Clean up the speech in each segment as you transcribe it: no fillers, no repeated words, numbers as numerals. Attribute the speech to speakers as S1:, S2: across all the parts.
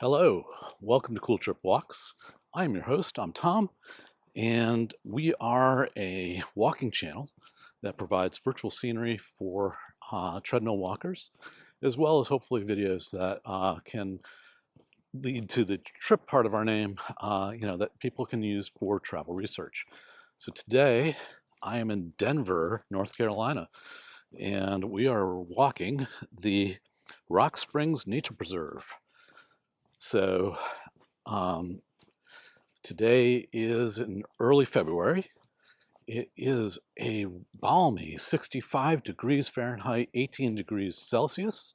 S1: Hello, welcome to Cool Trip Walks. I'm your host, I'm Tom, and we are a walking channel that provides virtual scenery for treadmill walkers, as well as hopefully videos that can lead to the trip part of our name, that people can use for travel research. So today I am in Denver, North Carolina, and we are walking the Rock Springs Nature Preserve. So um, today is in early February. It is a balmy 65 degrees Fahrenheit, 18 degrees Celsius,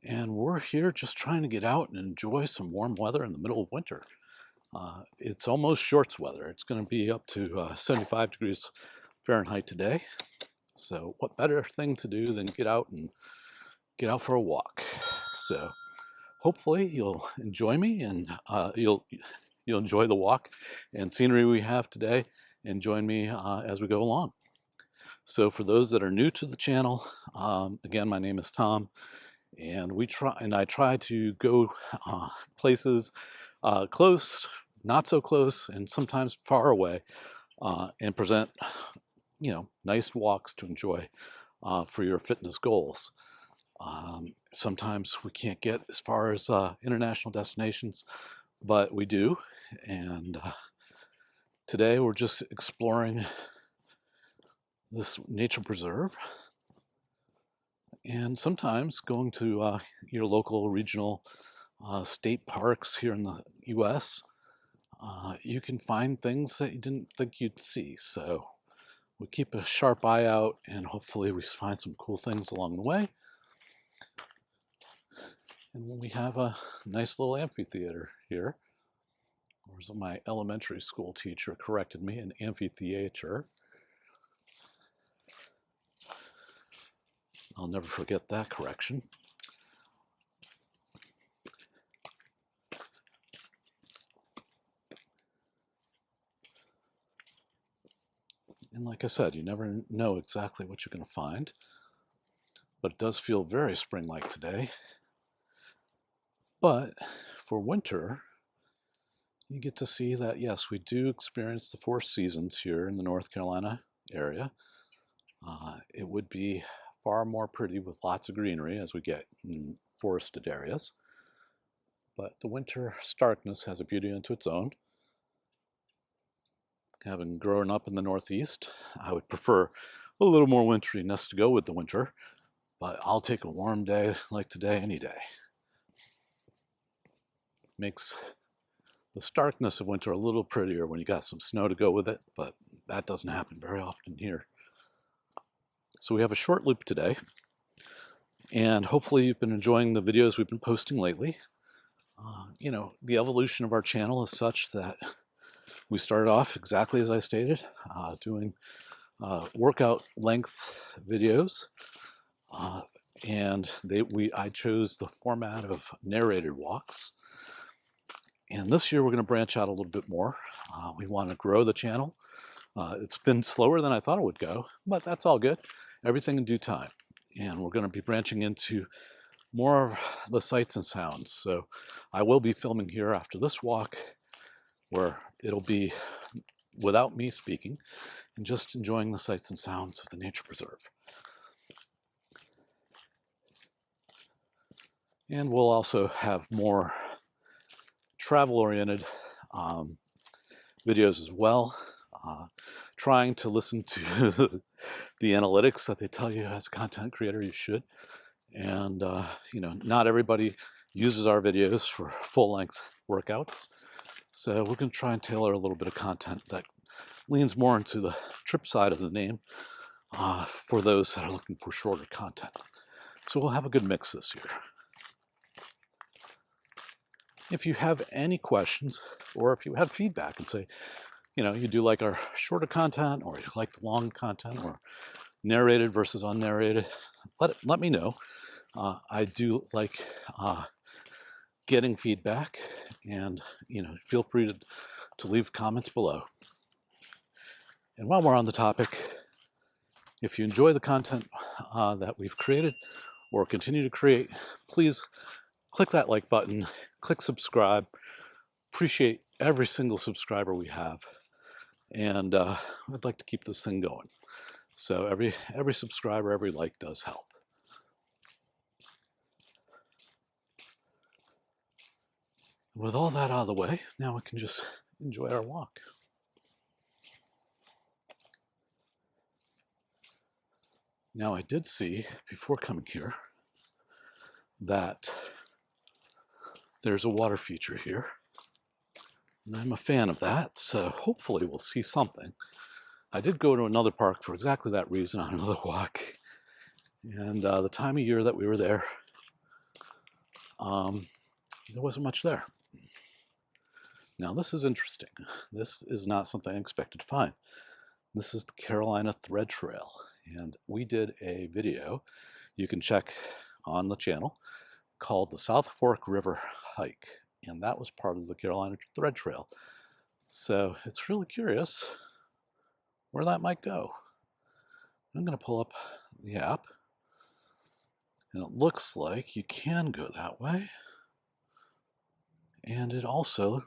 S1: and we're here just trying to get out and enjoy some warm weather in the middle of winter. It's almost shorts weather. It's going to be up to 75 degrees Fahrenheit today. So what better thing to do than get out for a walk? So hopefully you'll enjoy me and you'll enjoy the walk and scenery we have today and join me as we go along. So for those that are new to the channel, again, my name is Tom, and I try to go places close, not so close, and sometimes far away, and present nice walks to enjoy for your fitness goals. Sometimes we can't get as far as international destinations, but we do. And today we're just exploring this nature preserve and sometimes going to your local regional state parks here in the US. You can find things that you didn't think you'd see. So we keep a sharp eye out and hopefully we find some cool things along the way. And we have a nice little amphitheater here. Or as my elementary school teacher corrected me, an amphitheater. I'll never forget that correction. And like I said, you never know exactly what you're going to find, but it does feel very spring-like today. But for winter, you get to see that, yes, we do experience the four seasons here in the North Carolina area. It would be far more pretty with lots of greenery as we get in forested areas. But the winter starkness has a beauty unto its own. Having grown up in the Northeast, I would prefer a little more winteriness to go with the winter, but I'll take a warm day like today any day. Makes the starkness of winter a little prettier when you got some snow to go with it, but that doesn't happen very often here. So we have a short loop today, and hopefully you've been enjoying the videos we've been posting lately. The evolution of our channel is such that we started off exactly as I stated, doing workout length videos, and I chose the format of narrated walks. And this year we're going to branch out a little bit more. We want to grow the channel. It's been slower than I thought it would go, but that's all good. Everything in due time. And we're going to be branching into more of the sights and sounds. So I will be filming here after this walk, where it'll be without me speaking and just enjoying the sights and sounds of the nature preserve. And we'll also have more travel-oriented videos as well, trying to listen to the analytics that they tell you as a content creator you should. And not everybody uses our videos for full-length workouts, so we're going to try and tailor a little bit of content that leans more into the trip side of the name for those that are looking for shorter content. So we'll have a good mix this year. If you have any questions, or if you have feedback and say, you do like our shorter content, or you like the long content, or narrated versus unnarrated, let me know. I do like getting feedback, and feel free to leave comments below. And while we're on the topic, if you enjoy the content that we've created or continue to create, please click that like button click subscribe. Appreciate every single subscriber we have, and I'd like to keep this thing going. So every subscriber, every like does help. With all that out of the way, now we can just enjoy our walk. Now I did see, before coming here, that there's a water feature here. And I'm a fan of that, so hopefully we'll see something. I did go to another park for exactly that reason on another walk. And the time of year that we were there, there wasn't much there. Now this is interesting. This is not something I expected to find. This is the Carolina Thread Trail. And we did a video you can check on the channel called the South Fork River Hike. And that was part of the Carolina Thread Trail. So it's really curious where that might go. I'm going to pull up the app. And it looks like you can go that way. And it also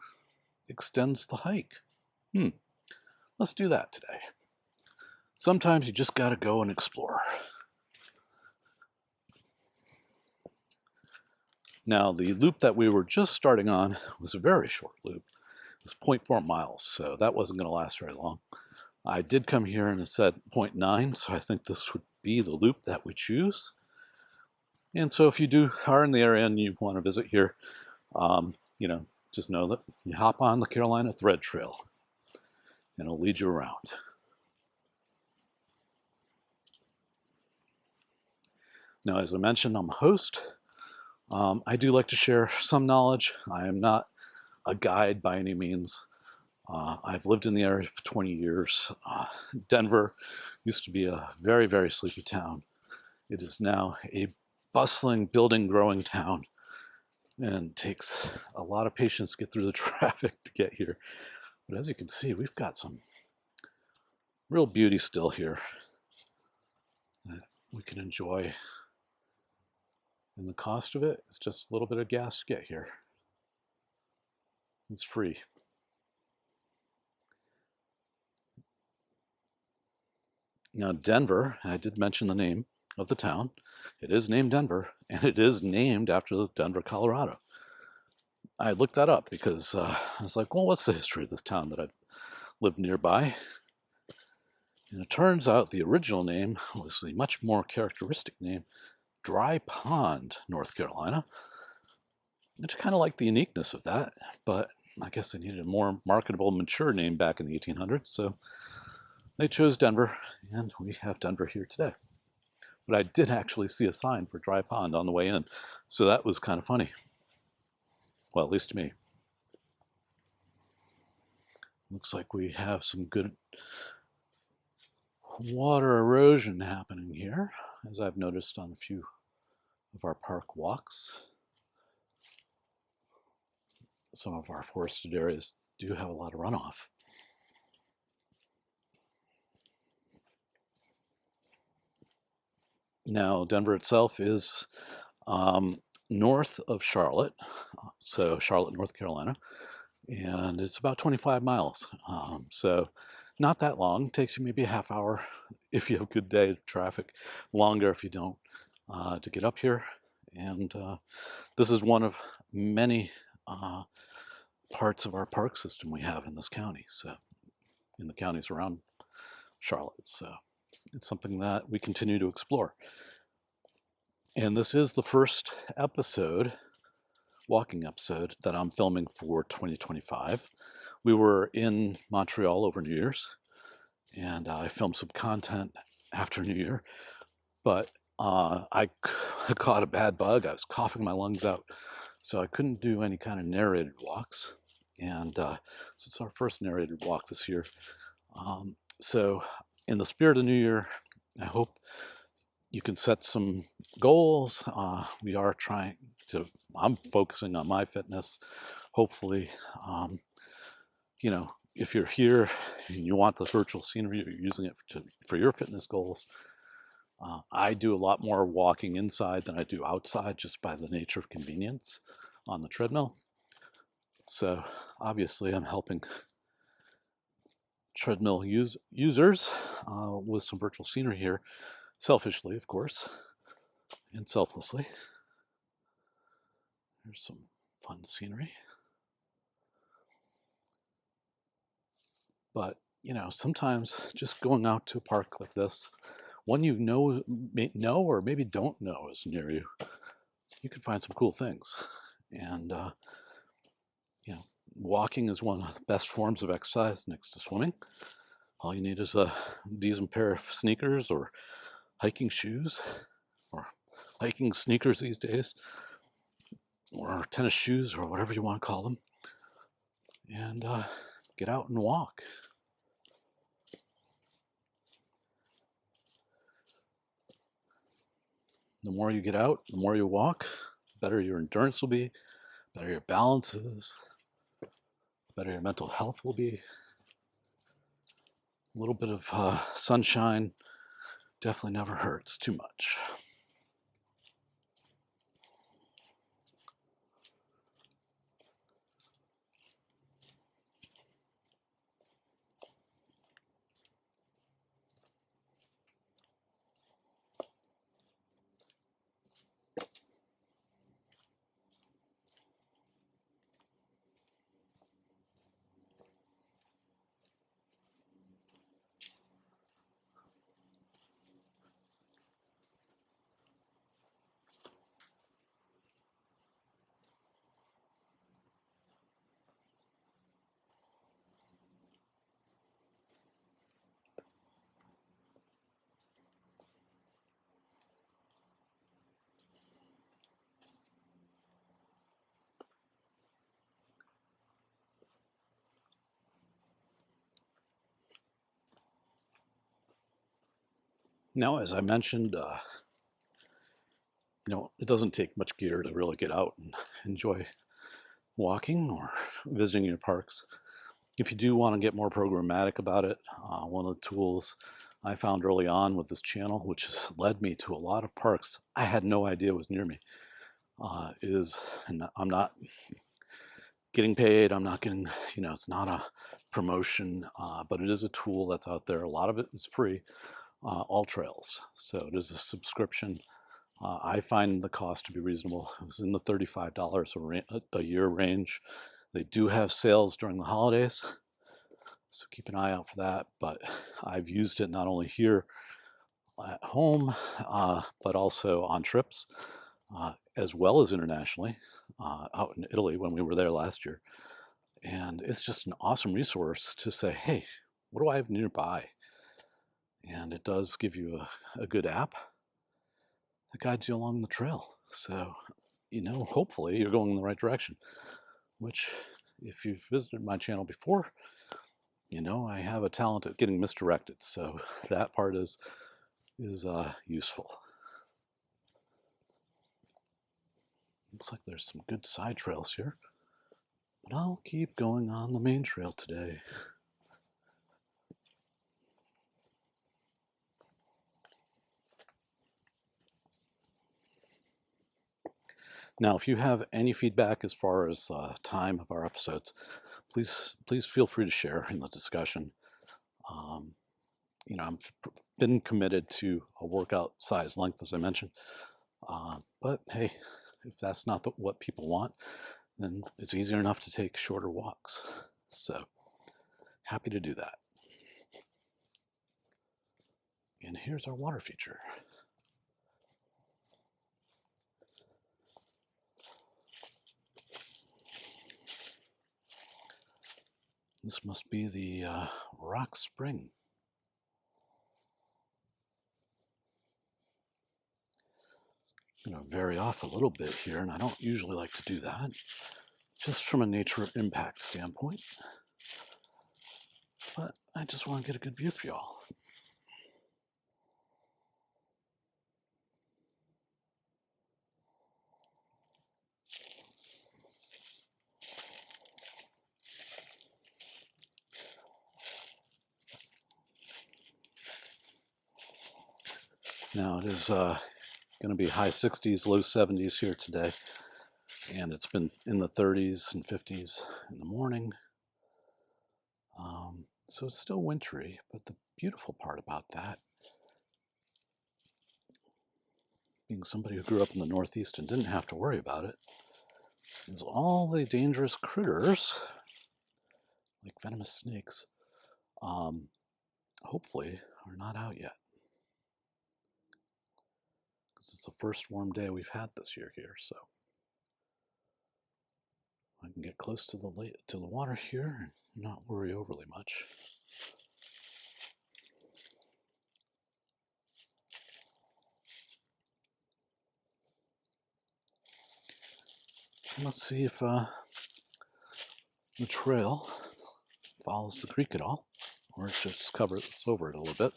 S1: extends the hike. Let's do that today. Sometimes you just got to go and explore. Now, the loop that we were just starting on was a very short loop. It was 0.4 miles, so that wasn't going to last very long. I did come here and it said 0.9, so I think this would be the loop that we choose. And so if you are in the area and you want to visit here, just know that you hop on the Carolina Thread Trail and it'll lead you around. Now, as I mentioned, I'm a host. I do like to share some knowledge. I am not a guide by any means. I've lived in the area for 20 years. Denver used to be a very, very sleepy town. It is now a bustling, building, growing town, and it takes a lot of patience to get through the traffic to get here. But as you can see, we've got some real beauty still here that we can enjoy. And the cost of it is just a little bit of gas to get here. It's free. Now, Denver, I did mention the name of the town. It is named Denver, and it is named after Denver, Colorado. I looked that up because I was like, well, what's the history of this town that I've lived nearby? And it turns out the original name was the much more characteristic name, Dry Pond, North Carolina. It's kind of like the uniqueness of that, but I guess they needed a more marketable, mature name back in the 1800s, so they chose Denver, and we have Denver here today. But I did actually see a sign for Dry Pond on the way in, so that was kind of funny. Well, at least to me. Looks like we have some good water erosion happening here, as I've noticed on a few of our park walks. Some of our forested areas do have a lot of runoff. Now, Denver itself is north of Charlotte, so Charlotte, North Carolina, and it's about 25 miles. So not that long. It takes you maybe a half hour if you have a good day of traffic, longer if you don't, to get up here. And this is one of many parts of our park system we have in this county, so in the counties around Charlotte. So it's something that we continue to explore. And this is the first episode, walking episode, that I'm filming for 2025. We were in Montreal over New Year's, and I filmed some content after New Year, but I caught a bad bug. I was coughing my lungs out, so I couldn't do any kind of narrated walks. And so it's our first narrated walk this year. So in the spirit of New Year, I hope you can set some goals. We are trying to, I'm focusing on my fitness. Hopefully, if you're here and you want the virtual scenery, you're using it for your fitness goals. I do a lot more walking inside than I do outside, just by the nature of convenience. on the treadmill. So obviously I'm helping treadmill users with some virtual scenery here, selfishly, of course, and selflessly. There's some fun scenery. But, you know, sometimes just going out to a park like this, one you know or maybe don't know is near you, you can find some cool things. And, you know, walking is one of the best forms of exercise next to swimming. All you need is a decent pair of sneakers or hiking shoes, or hiking sneakers these days, or tennis shoes, or whatever you want to call them, and get out and walk. The more you get out, the more you walk, the better your endurance will be, better your balance is, better your mental health will be. A little bit of sunshine definitely never hurts too much. Now, as I mentioned, you know, it doesn't take much gear to really get out and enjoy walking or visiting your parks. If you do want to get more programmatic about it, one of the tools I found early on with this channel, which has led me to a lot of parks I had no idea was near me, is, and I'm not getting paid, I'm not getting, you know, it's not a promotion, but it is a tool that's out there. A lot of it is free, All Trails. So it is a subscription. I find the cost to be reasonable. It was in the $35 a year range. They do have sales during the holidays, so keep an eye out for that. But I've used it not only here at home, but also on trips, as well as internationally, out in Italy when we were there last year. And it's just an awesome resource to say, hey, what do I have nearby? And it does give you a good app that guides you along the trail. So, you know, hopefully you're going in the right direction, which if you've visited my channel before, you know, I have a talent at getting misdirected. So that part is useful. Looks like there's some good side trails here, but I'll keep going on the main trail today. Now, if you have any feedback as far as time of our episodes, please feel free to share in the discussion. You know, I've been committed to a workout size length, as I mentioned, but hey, if that's not what people want, then it's easier enough to take shorter walks. So happy to do that. And here's our water feature. This must be the rock spring. I'm going to vary off a little bit here, and I don't usually like to do that, just from a nature impact standpoint. But I just want to get a good view for y'all. Now it is going to be high 60s, low 70s here today. and it's been in the 30s and 50s in the morning. So it's still wintry, but the beautiful part about that, being somebody who grew up in the Northeast and didn't have to worry about it, is all the dangerous critters, like venomous snakes, hopefully are not out yet. Because it's the first warm day we've had this year here, so I can get close to the water here and not worry overly much. Let's see if the trail follows the creek at all, or it's just it's over it a little bit.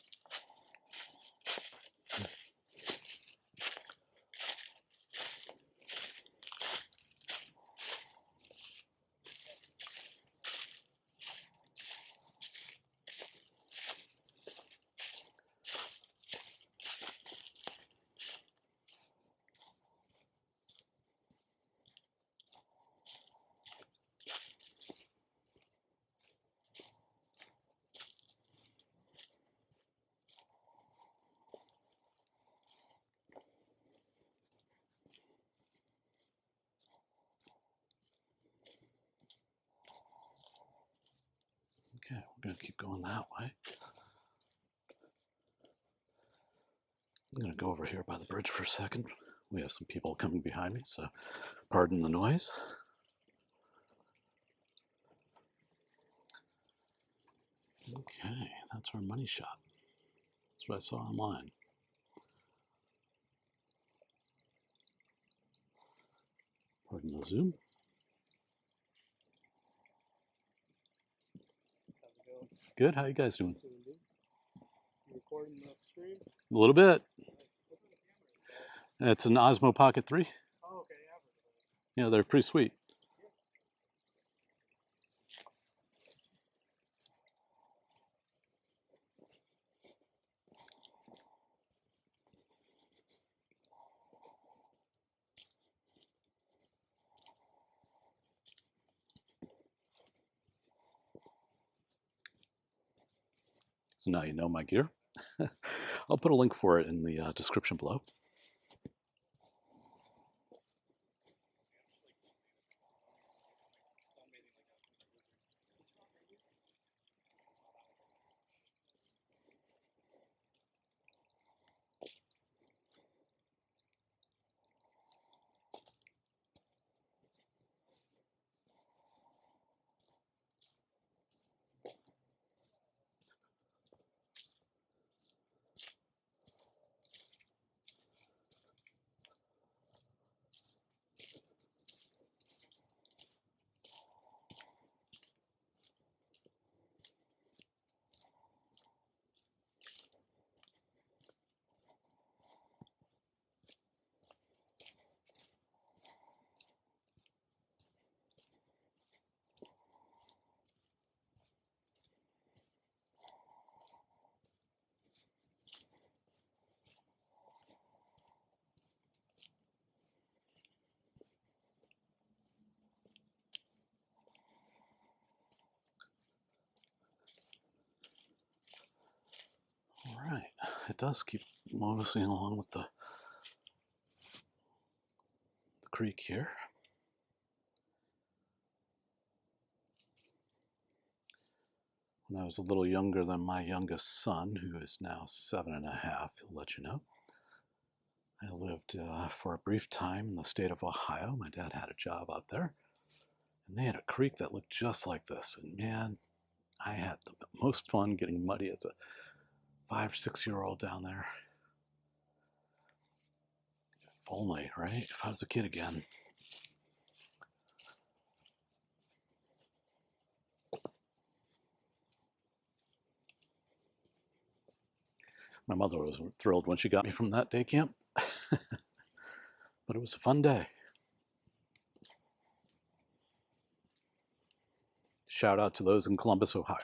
S1: Okay, we're going to keep going that way. I'm going to go over here by the bridge for a second. We have some people coming behind me, so pardon the noise. Okay, that's our money shot. That's what I saw online. Pardon the zoom.
S2: How's it going?
S1: Good, how you guys doing?
S2: Doing good. You recording the stream?
S1: A little bit.
S2: What kind of camera is that?
S1: It's an Osmo Pocket 3.
S2: Oh, okay, yeah, I've heard of those.
S1: Yeah, they're pretty sweet. So now you know my gear. I'll put a link for it in the description below. All right, it does keep moving along with the creek here. When I was a little younger than my youngest son, who is now 7.5, he'll let you know. I lived for a brief time in the state of Ohio. My dad had a job out there, and they had a creek that looked just like this. And man, I had the most fun getting muddy as a 5, 6-year-old down there. If only, right? If I was a kid again. My mother was thrilled when she got me from that day camp. But it was a fun day. Shout out to those in Columbus, Ohio.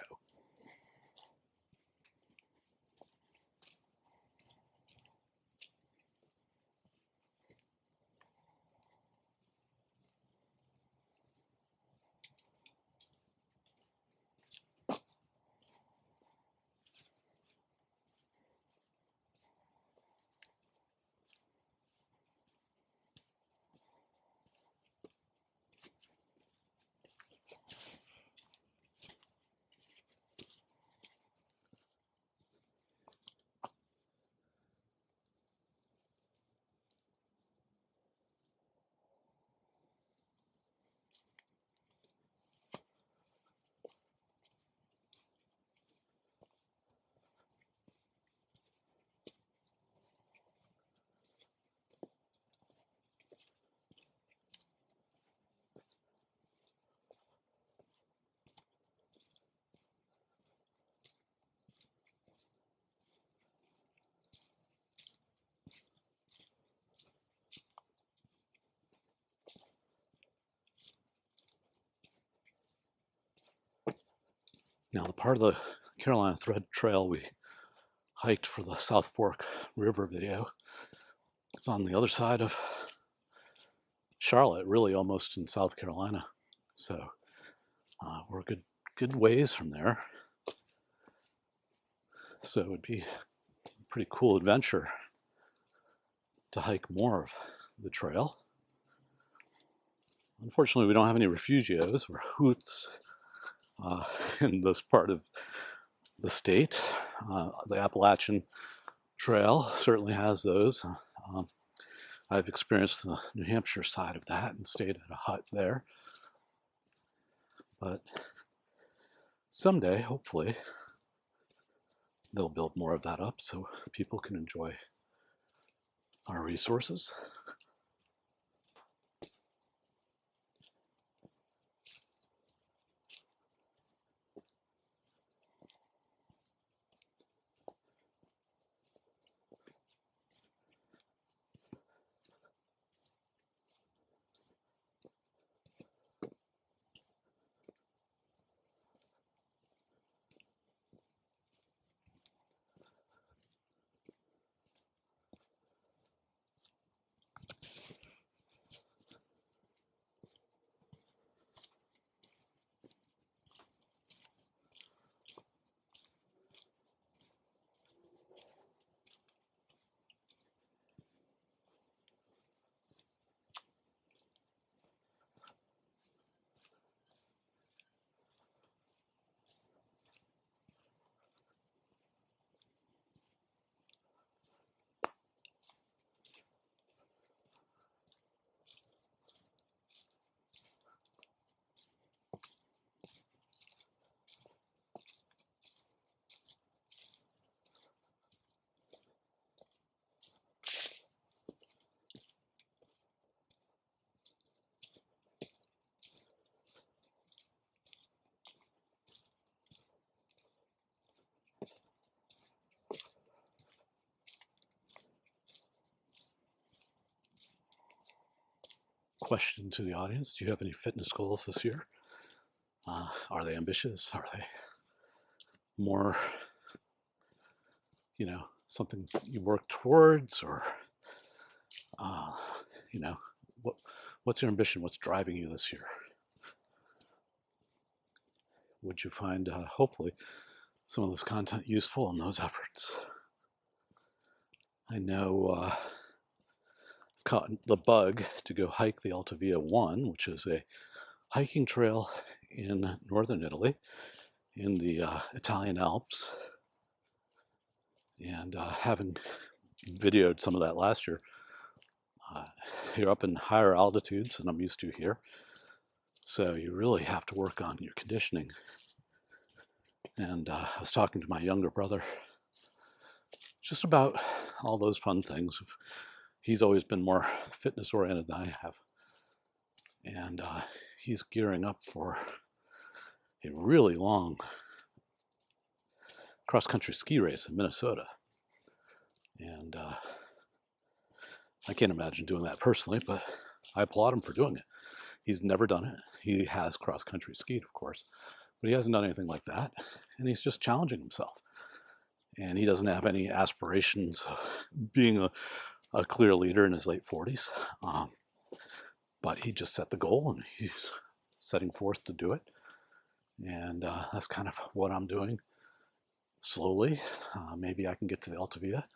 S1: Now, the part of the Carolina Thread Trail we hiked for the South Fork River video, it's on the other side of Charlotte, really almost in South Carolina. So we're a good ways from there. So it would be a pretty cool adventure to hike more of the trail. Unfortunately, we don't have any refugios or hoots in this part of the state. The Appalachian Trail certainly has those. I've experienced the New Hampshire side of that and stayed at a hut there. But someday, hopefully, they'll build more of that up so people can enjoy our resources. Question to the audience: do you have any fitness goals this year? Are they ambitious? Are they more, something you work towards, or uh, you know, what what's your ambition? What's driving you this year? Would you find, hopefully, some of this content useful in those efforts? I know I've caught the bug to go hike the Alta Via 1, which is a hiking trail in northern Italy, in the Italian Alps. And having videoed some of that last year, you're up in higher altitudes than I'm used to here. So you really have to work on your conditioning. And I was talking to my younger brother just about all those fun things. He's always been more fitness oriented than I have. And he's gearing up for a really long cross country ski race in Minnesota. And I can't imagine doing that personally, but I applaud him for doing it. He's never done it. He has cross country skied, of course, but he hasn't done anything like that. And he's just challenging himself. And he doesn't have any aspirations of being a clear leader in his late 40s. But he just set the goal and he's setting forth to do it. And that's kind of what I'm doing slowly. Maybe I can get to the Alta Via.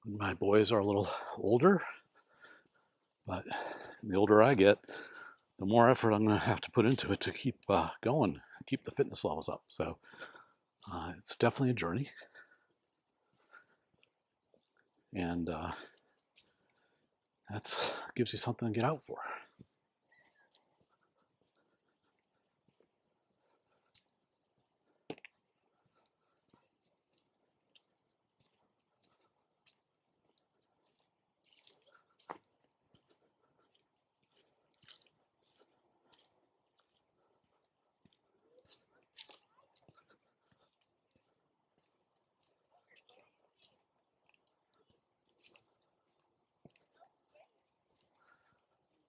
S1: My boys are a little older, but the older I get, the more effort I'm going to have to put into it to keep going, keep the fitness levels up. So it's definitely a journey. And that gives you something to get out for.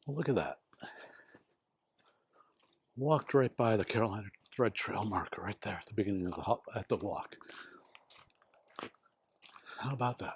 S1: Well, look at that. Walked right by the Carolina red trail marker right there at the beginning of the walk. How about that?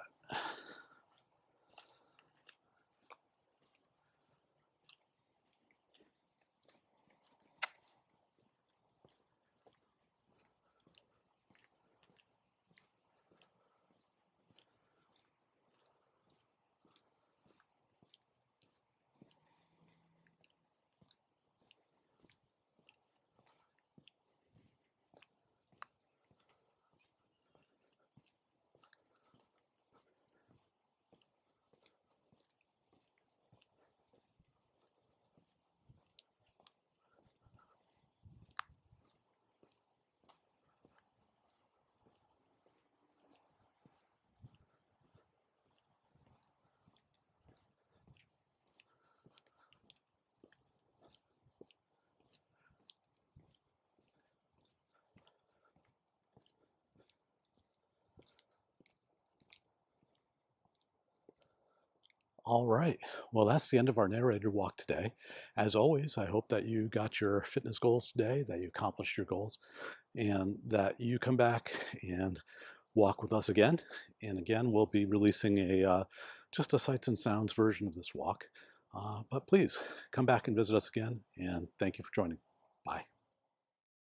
S1: All right. Well, that's the end of our narrated walk today. As always, I hope that you got your fitness goals today, that you accomplished your goals, and that you come back and walk with us again. And again, we'll be releasing just a sights and sounds version of this walk. But please come back and visit us again. And thank you for joining. Bye.